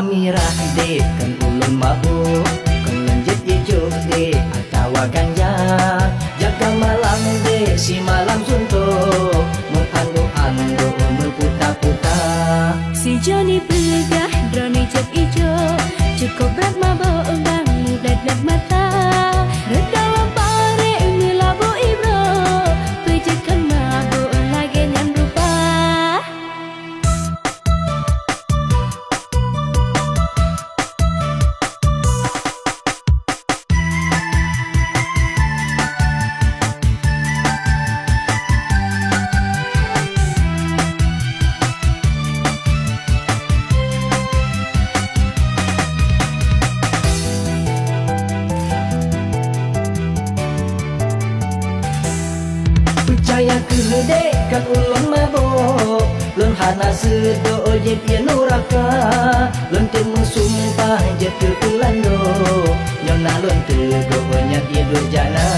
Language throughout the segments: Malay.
merah de kan ulun mabuk, kan lanjut ijuk de atawa ganja. Jaga malam de si malam suntuk, mengandu-andu berputar-putar. Si Johnny pegah drone cek ijo, cukup berat mabuk bang mudat-dat mata. Redalam pare melabu ibro, pejekan mabuk lagi nyan rupa. Percaya ke kan ulun mabuk, lun hana sedo je pia nuraka, lun temu sumpah je ke kulando, nyona lun tego nyat ye durjana.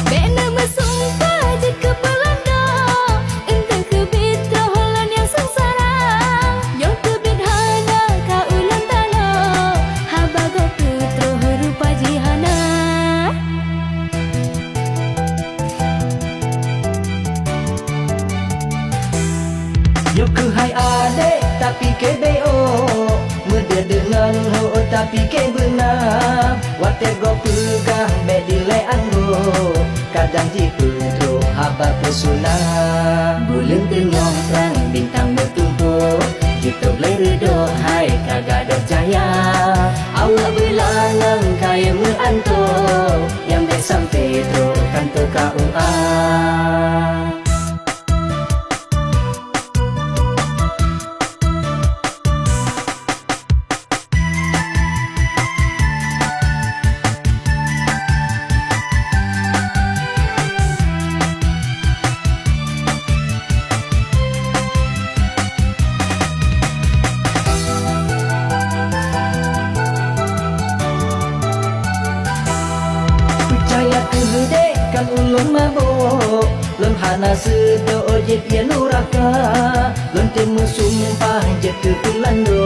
Bena mesumpah je ke pelanda, entah ke bitra holan yang sengsara. Yo ke bidhana ka ulan talo, habago putra rupa jihana. Yo ke hai ade tapi ke beo, muda dengan ho tapi ke benar. Wate go pegang be dilai anggo, kadang ji putro haba pesona. Bulan tengah terang bintang bertumpuk, kita boleh redo hai kagak ada jaya. Allah bilangan kaya meranto, yang baik sampai tu kan kau kan ulun mabuk, lun hana sedo je pia nuraka, lun temu sumpah je ke kulando,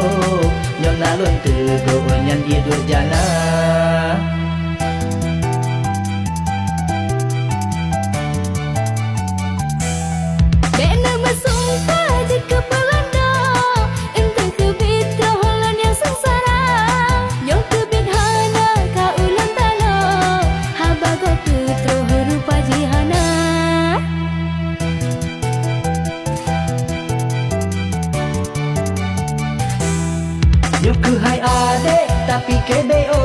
nyona lun tego nyan ye durjana. Bena mesumpah je ke pelanda, entah ke bitra holan yang sengsara. Yo ke bidhana ka ulan talo, habago putra rupa jihana. Yo ke hai ade tapi ke beo,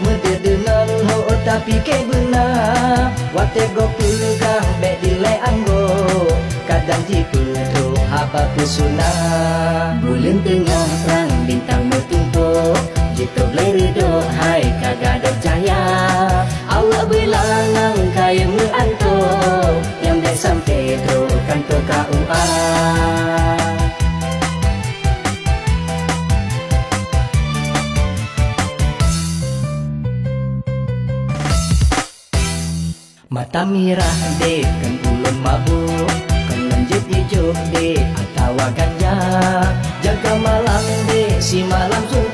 muda dengan ho tapi ke benar. Wate go pegang be dilai anggo, kadang ji putro haba pesona. Bulan tengah terang bintang bertumpuk, kita boleh redo hai kagak ada jaya. Allah bilangan kaya meranto, yang baik sampai tu kan kau mata merah de kan ulun mabuk, kan lanjut ijuk de atawa ganja. Jaga malam de si malam suntuk,